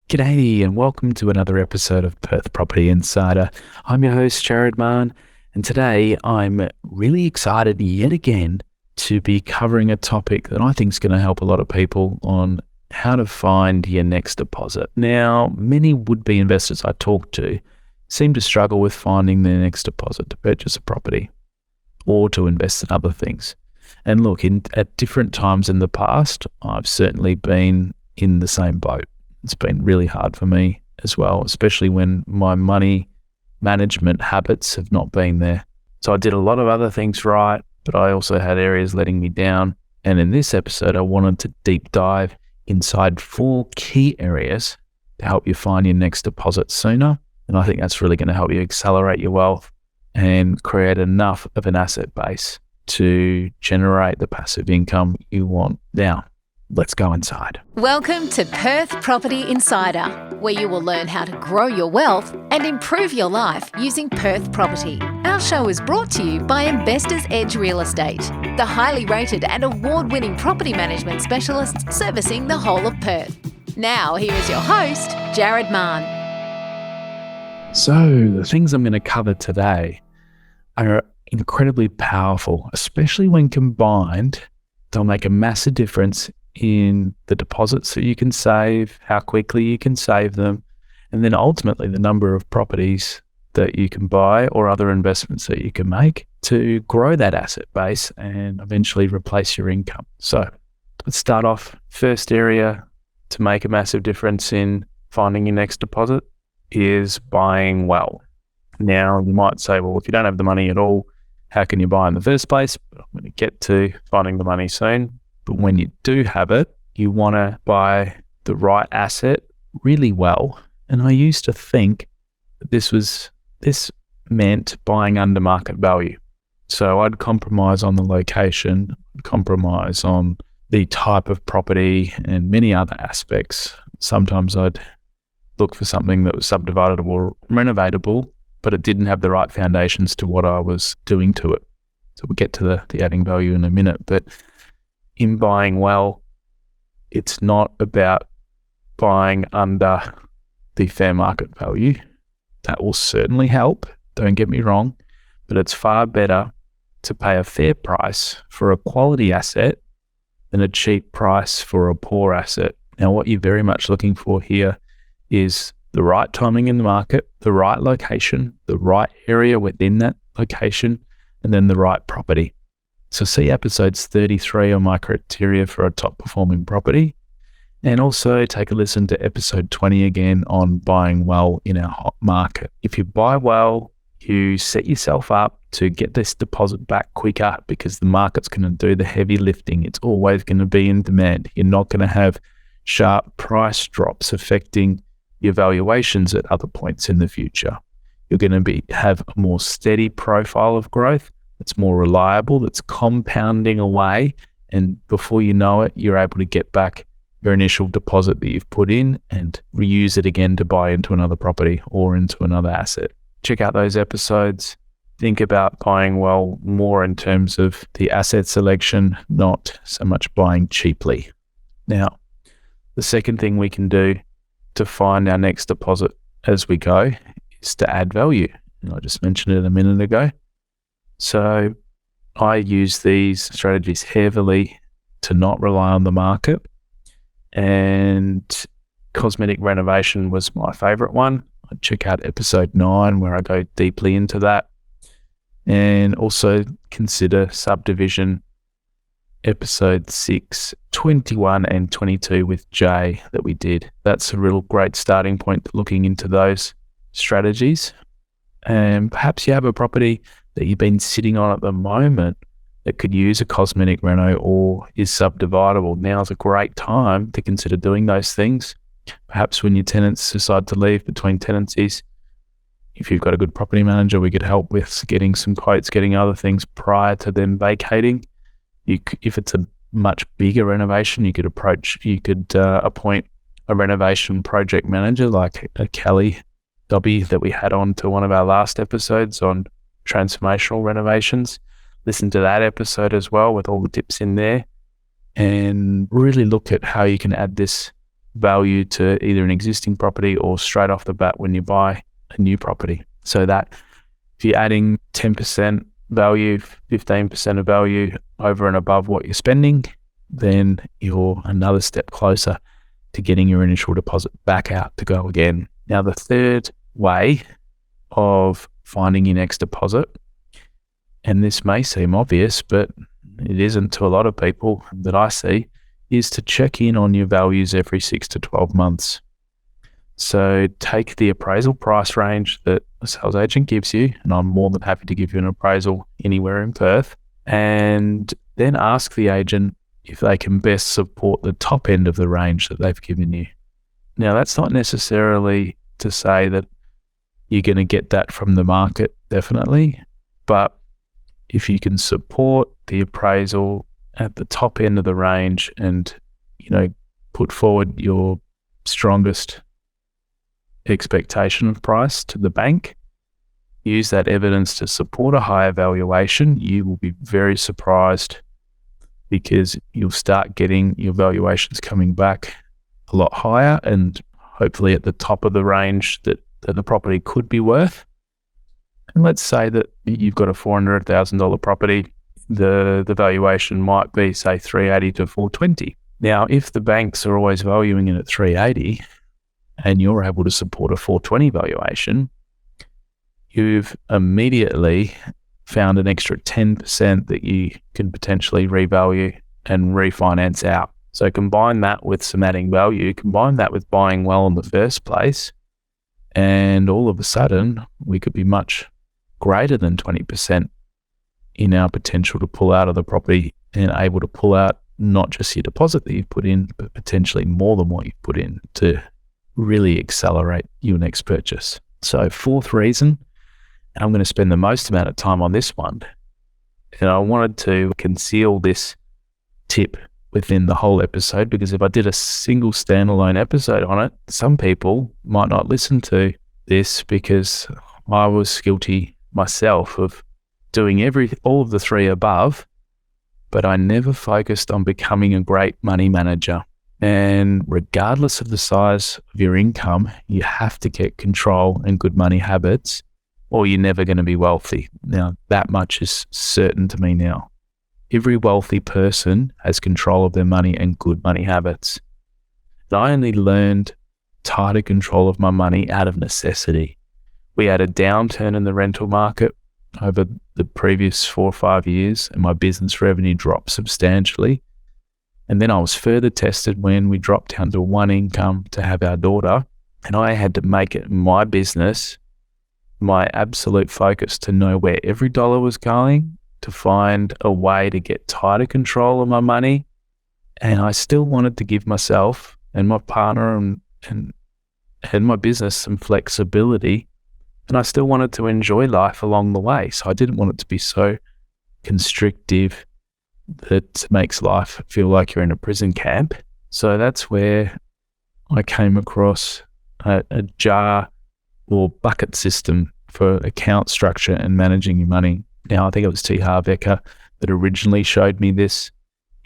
G'day and welcome to another episode of Perth Property Insider. I'm your host, Jared Mann, and today I'm really excited yet again to be covering a topic that I think is going to help a lot of people on how to find your next deposit. Now, many would-be investors I talk to seem to struggle with finding their next deposit to purchase a property or to invest in other things. And look, at different times in the past, I've certainly been in the same boat. It's been really hard for me as well, especially when my money management habits have not been there. So I did a lot of other things right, but I also had areas letting me down. And in this episode, I wanted to deep dive inside 4 key areas to help you find your next deposit sooner. And I think that's really going to help you accelerate your wealth and create enough of an asset base to generate the passive income you want. Now, let's go inside. Welcome to Perth Property Insider, where you will learn how to grow your wealth and improve your life using Perth Property. Our show is brought to you by Investors Edge Real Estate, the highly rated and award-winning property management specialists servicing the whole of Perth. Now, here is your host, Jared Mann. So, the things I'm going to cover today are incredibly powerful, especially when combined. They'll make a massive difference in the deposits that you can save, how quickly you can save them, and then ultimately the number of properties that you can buy or other investments that you can make to grow that asset base and eventually replace your income. So let's start off. First area to make a massive difference in finding your next deposit is buying well. Now, you might say, well, if you don't have the money at all, how can you buy in the first place? But I'm going to get to finding the money soon. But when you do have it, you want to buy the right asset really well. And I used to think that this meant buying under market value. So I'd compromise on the location, compromise on the type of property and many other aspects. Sometimes I'd look for something that was subdividable or renovatable, but it didn't have the right foundations to what I was doing to it. So we'll get to the adding value in a minute. But in buying well, it's not about buying under the fair market value. That will certainly help, don't get me wrong, but it's far better to pay a fair price for a quality asset than a cheap price for a poor asset. Now, what you're very much looking for here is the right timing in the market, the right location, the right area within that location, and then the right property. So see episodes 33 on my criteria for a top performing property. And also take a listen to episode 20 again on buying well in our hot market. If you buy well, you set yourself up to get this deposit back quicker because the market's going to do the heavy lifting. It's always going to be in demand. You're not going to have sharp price drops affecting your valuations at other points in the future. You're going to have a more steady profile of growth. It's more reliable, it's compounding away, and before you know it, you're able to get back your initial deposit that you've put in and reuse it again to buy into another property or into another asset. Check out those episodes. Think about buying well more in terms of the asset selection, not so much buying cheaply. Now, the second thing we can do to find our next deposit as we go is to add value. And I just mentioned it a minute ago. So I use these strategies heavily to not rely on the market, and Cosmetic Renovation was my favorite one. I'd check out episode 9 where I go deeply into that, and also consider Subdivision episode 6, 21 and 22 with Jay that we did. That's a real great starting point looking into those strategies. And perhaps you have a property that you've been sitting on at the moment that could use a cosmetic reno or is subdividable. Now's a great time to consider doing those things. Perhaps when your tenants decide to leave between tenancies, if you've got a good property manager, we could help with getting some quotes, getting other things prior to them vacating. If it's a much bigger renovation, you could appoint a renovation project manager like a Kelly Dobby that we had on to one of our last episodes on transformational renovations. Listen to that episode as well with all the tips in there, and really look at how you can add this value to either an existing property or straight off the bat when you buy a new property. So that if you're adding 10% value, 15% of value over and above what you're spending, then you're another step closer to getting your initial deposit back out to go again. Now, the third way of finding your next deposit, and this may seem obvious, but it isn't to a lot of people that I see, is to check in on your values every 6 to 12 months. So take the appraisal price range that a sales agent gives you, and I'm more than happy to give you an appraisal anywhere in Perth, and then ask the agent if they can best support the top end of the range that they've given you. Now, that's not necessarily to say that you're going to get that from the market, definitely, but if you can support the appraisal at the top end of the range and, put forward your strongest expectation of price to the bank, use that evidence to support a higher valuation, you will be very surprised because you'll start getting your valuations coming back a lot higher and hopefully at the top of the range that the property could be worth. And let's say that you've got a $400,000 property, the valuation might be, say, 380 to 420. Now, if the banks are always valuing it at 380 and you're able to support a 420 valuation, you've immediately found an extra 10% that you can potentially revalue and refinance out. So combine that with some adding value, combine that with buying well in the first place, and all of a sudden we could be much greater than 20% in our potential to pull out of the property and able to pull out not just your deposit that you've put in, but potentially more than what you've put in to really accelerate your next purchase. So fourth reason, and I'm going to spend the most amount of time on this one, and I wanted to conceal this tip within the whole episode because if I did a single standalone episode on it, some people might not listen to this because I was guilty myself of doing all of the three above, but I never focused on becoming a great money manager. And regardless of the size of your income, you have to get control and good money habits or you're never going to be wealthy. Now, that much is certain to me now. Every wealthy person has control of their money and good money habits. And I only learned tighter control of my money out of necessity. We had a downturn in the rental market over the previous 4 or 5 years, and my business revenue dropped substantially. And then I was further tested when we dropped down to one income to have our daughter, and I had to make it my business, my absolute focus to know where every dollar was going, to find a way to get tighter control of my money. And I still wanted to give myself and my partner and my business some flexibility. And I still wanted to enjoy life along the way. So I didn't want it to be so constrictive that makes life feel like you're in a prison camp. So that's where I came across a jar or bucket system for account structure and managing your money. Now, I think it was T. Harv Eker that originally showed me this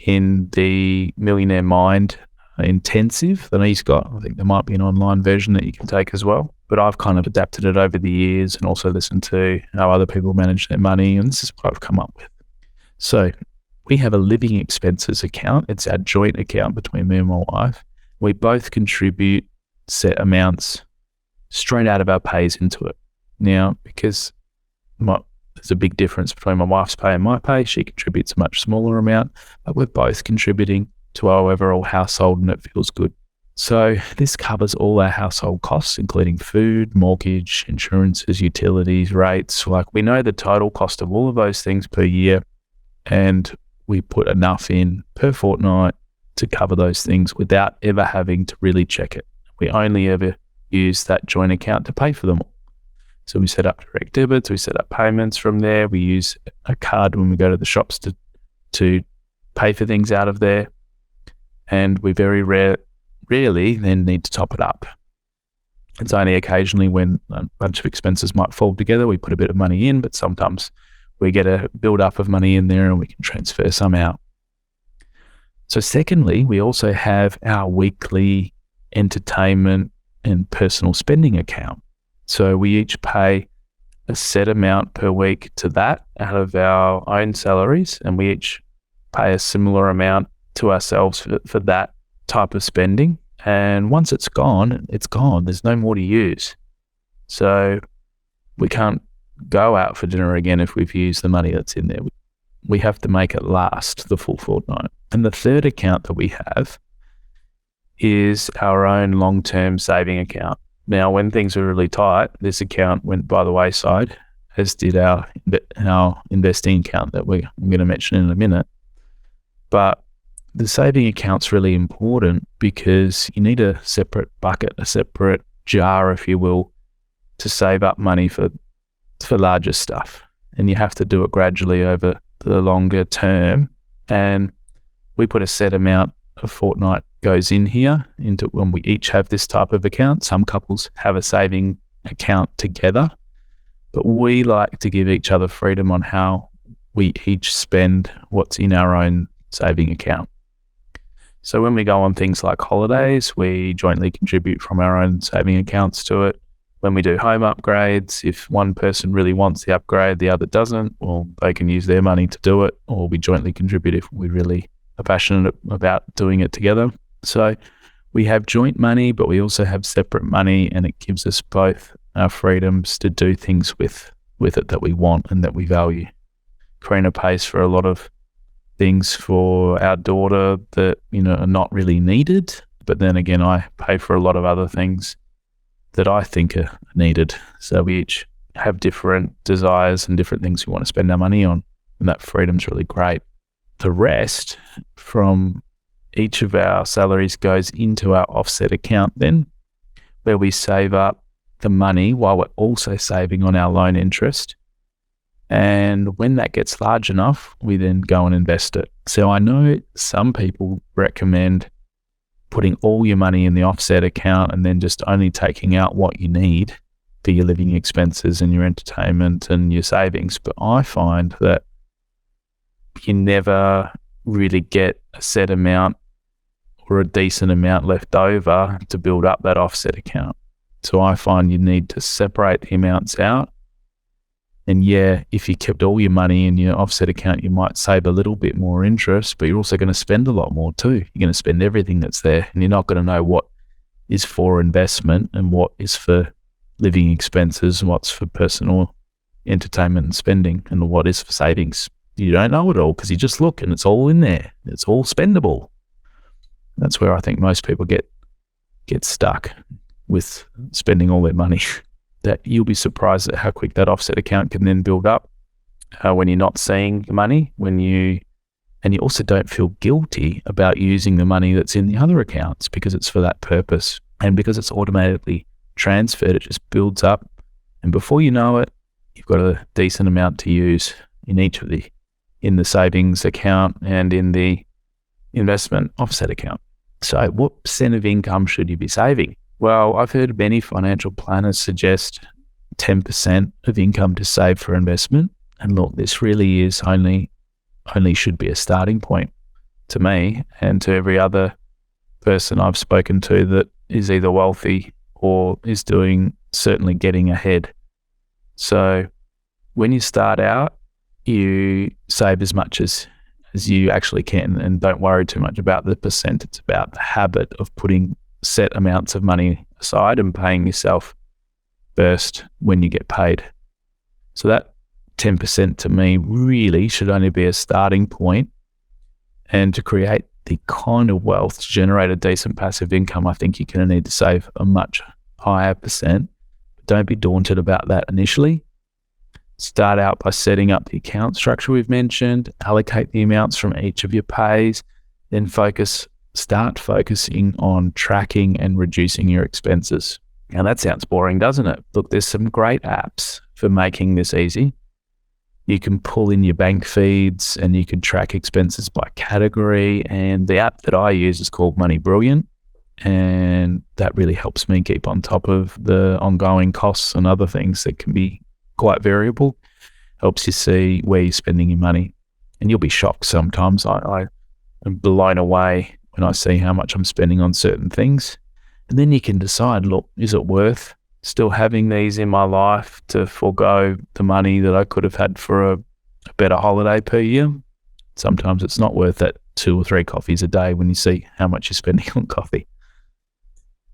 in the Millionaire Mind intensive that he's got. I think there might be an online version that you can take as well. But I've kind of adapted it over the years and also listened to how other people manage their money. And this is what I've come up with. So we have a living expenses account. It's our joint account between me and my wife. We both contribute set amounts straight out of our pays into it. Now, because there's a big difference between my wife's pay and my pay. She contributes a much smaller amount, but we're both contributing to our overall household and it feels good. So this covers all our household costs, including food, mortgage, insurances, utilities, rates. Like we know the total cost of all of those things per year, and we put enough in per fortnight to cover those things without ever having to really check it. We only ever use that joint account to pay for them all. So we set up direct debits, we set up payments from there. We use a card when we go to the shops to pay for things out of there. And we very rarely then need to top it up. It's only occasionally when a bunch of expenses might fall together, we put a bit of money in, but sometimes we get a build up of money in there and we can transfer some out. So secondly, we also have our weekly entertainment and personal spending account. So we each pay a set amount per week to that out of our own salaries, and we each pay a similar amount to ourselves for that type of spending. And once it's gone, it's gone. There's no more to use. So we can't go out for dinner again if we've used the money that's in there. We have to make it last the full fortnight. And the third account that we have is our own long-term saving account. Now, when things were really tight, this account went by the wayside, as did our investing account that I'm going to mention in a minute. But the saving account's really important because you need a separate bucket, a separate jar, if you will, to save up money for larger stuff. And you have to do it gradually over the longer term. And we put a set amount a fortnight goes in here into when we each have this type of account. Some couples have a saving account together, but we like to give each other freedom on how we each spend what's in our own saving account. So when we go on things like holidays, we jointly contribute from our own saving accounts to it. When we do home upgrades, if one person really wants the upgrade, the other doesn't, well, they can use their money to do it, or we jointly contribute if we really are passionate about doing it together. So we have joint money, but we also have separate money, and it gives us both our freedoms to do things with it that we want and that we value. Karina pays for a lot of things for our daughter that, are not really needed. But then again, I pay for a lot of other things that I think are needed. So we each have different desires and different things we want to spend our money on. And that freedom's really great. The rest from each of our salaries goes into our offset account then, where we save up the money while we're also saving on our loan interest. And when that gets large enough, we then go and invest it. So I know some people recommend putting all your money in the offset account and then just only taking out what you need for your living expenses and your entertainment and your savings. But I find that you never really get a set amount or a decent amount left over to build up that offset account. So I find you need to separate the amounts out. And yeah, if you kept all your money in your offset account, you might save a little bit more interest, but you're also going to spend a lot more too. You're going to spend everything that's there, and you're not going to know what is for investment and what is for living expenses and what's for personal entertainment and spending and what is for savings. You don't know it all because you just look and it's all in there. It's all spendable. That's where I think most people get stuck with spending all their money. That you'll be surprised at how quick that offset account can then build up when you're not seeing the money, and you also don't feel guilty about using the money that's in the other accounts because it's for that purpose. And because it's automatically transferred, it just builds up. And before you know it, you've got a decent amount to use in in the savings account and in the investment offset account. So what percent of income should you be saving? Well, I've heard many financial planners suggest 10% of income to save for investment. And look, this really is only should be a starting point to me and to every other person I've spoken to that is either wealthy or is certainly getting ahead. So when you start out, you save as much as you actually can, and don't worry too much about the percent. It's about the habit of putting set amounts of money aside and paying yourself first when you get paid. So that 10% to me really should only be a starting point. And to create the kind of wealth to generate a decent passive income, I think you're going to need to save a much higher percent. But don't be daunted about that initially. Start out by setting up the account structure we've mentioned, allocate the amounts from each of your pays, then start focusing on tracking and reducing your expenses. Now that sounds boring, doesn't it? Look, there's some great apps for making this easy. You can pull in your bank feeds and you can track expenses by category. And the app that I use is called Money Brilliant. And that really helps me keep on top of the ongoing costs and other things that can be quite variable. Helps you see where you're spending your money. And you'll be shocked sometimes. I am blown away when I see how much I'm spending on certain things. And then you can decide, look, is it worth still having these in my life to forego the money that I could have had for a better holiday per year? Sometimes it's not worth that 2 or 3 coffees a day when you see how much you're spending on coffee.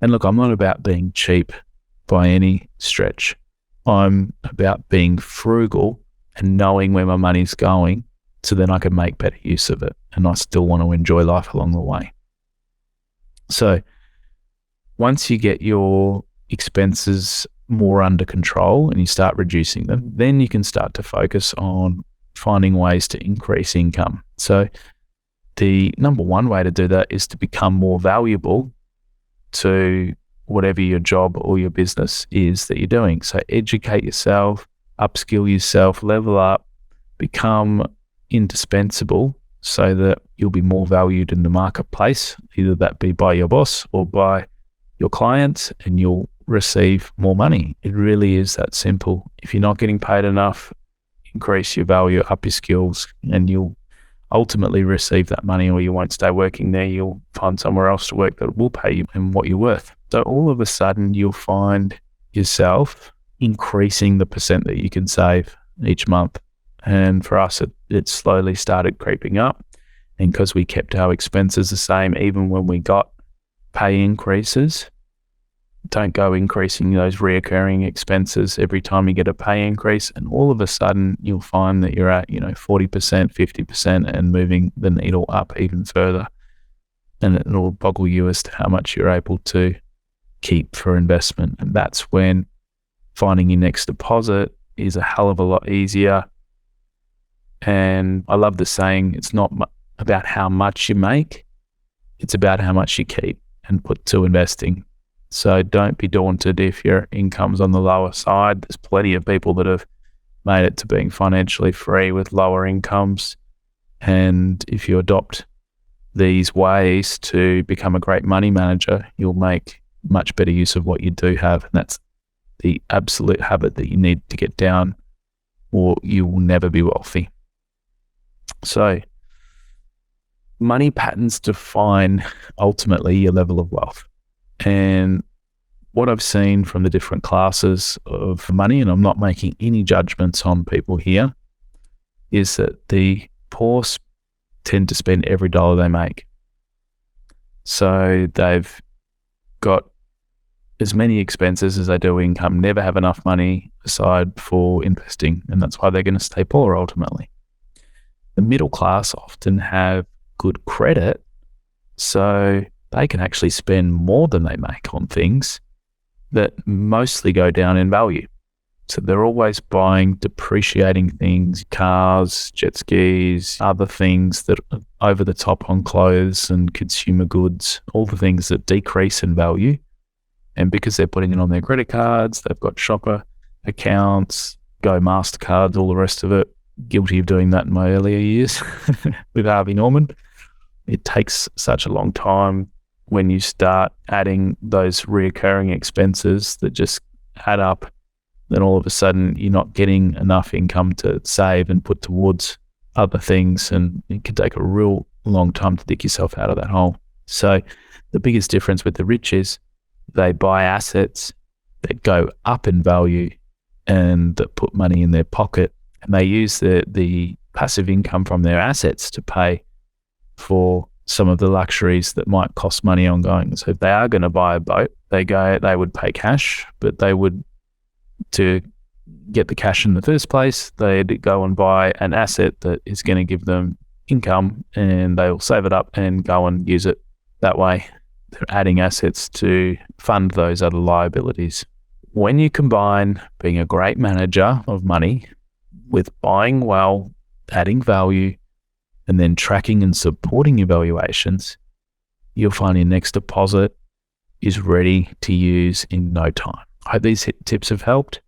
And look, I'm not about being cheap by any stretch. I'm about being frugal and knowing where my money's going so then I can make better use of it. And I still want to enjoy life along the way. So once you get your expenses more under control and you start reducing them, then you can start to focus on finding ways to increase income. So the number one way to do that is to become more valuable to whatever your job or your business is that you're doing. So educate yourself, upskill yourself, level up, become indispensable so that you'll be more valued in the marketplace, either that be by your boss or by your clients, and you'll receive more money. It really is that simple. If you're not getting paid enough, increase your value, up your skills, and you'll ultimately receive that money, or you won't stay working there. You'll find somewhere else to work that will pay you and what you're worth. So all of a sudden you'll find yourself increasing the percent that you can save each month. And for us, it slowly started creeping up. And because we kept our expenses the same, even when we got pay increases, don't go increasing those reoccurring expenses every time you get a pay increase. And all of a sudden you'll find that you're at, 40%, 50% and moving the needle up even further. And it'll boggle you as to how much you're able to keep for investment. And that's when finding your next deposit is a hell of a lot easier. And I love the saying, it's not about how much you make, it's about how much you keep and put to investing. So don't be daunted if your income's on the lower side. There's plenty of people that have made it to being financially free with lower incomes. And if you adopt these ways to become a great money manager, you'll make much better use of what you do have. And that's the absolute habit that you need to get down, or you will never be wealthy. So money patterns define ultimately your level of wealth. And what I've seen from the different classes of money, and I'm not making any judgments on people here, is that the poor tend to spend every dollar they make. So they've got as many expenses as they do income, never have enough money aside for investing. And that's why they're going to stay poor ultimately. The middle class often have good credit, so they can actually spend more than they make on things that mostly go down in value. So they're always buying depreciating things, cars, jet skis, other things that are over the top on clothes and consumer goods, all the things that decrease in value. And because they're putting it on their credit cards, they've got shopper accounts, Go MasterCards, all the rest of it. Guilty of doing that in my earlier years with Harvey Norman. It takes such a long time when you start adding those reoccurring expenses that just add up. Then all of a sudden you're not getting enough income to save and put towards other things, and it can take a real long time to dig yourself out of that hole. So the biggest difference with the rich is they buy assets that go up in value and that put money in their pocket. And they use the passive income from their assets to pay for some of the luxuries that might cost money ongoing. So if they are going to buy a boat, they would pay cash, but they would, to get the cash in the first place, they'd go and buy an asset that is going to give them income, and they'll save it up and go and use it that way. They're adding assets to fund those other liabilities. When you combine being a great manager of money with buying well, adding value, and then tracking and supporting your valuations, you'll find your next deposit is ready to use in no time. I hope these tips have helped.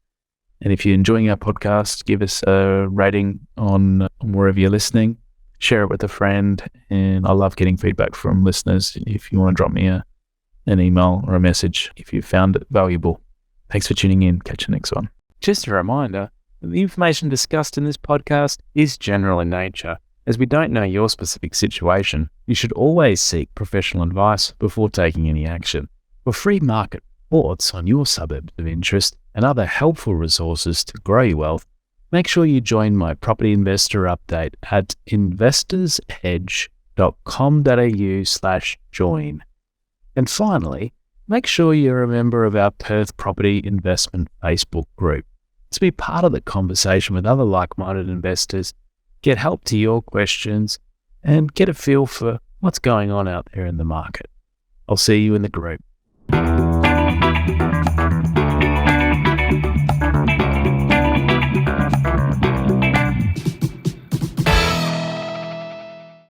And if you're enjoying our podcast, give us a rating on wherever you're listening. Share it with a friend. And I love getting feedback from listeners. If you want to drop me an email or a message if you found it valuable. Thanks for tuning in. Catch you next one. Just a reminder, the information discussed in this podcast is general in nature. As we don't know your specific situation, you should always seek professional advice before taking any action. For free market reports on your suburbs of interest and other helpful resources to grow your wealth, make sure you join my property investor update at investorsedge.com.au/join. And finally, make sure you're a member of our Perth Property Investment Facebook group to be part of the conversation with other like-minded investors, get help to your questions, and get a feel for what's going on out there in the market. I'll see you in the group.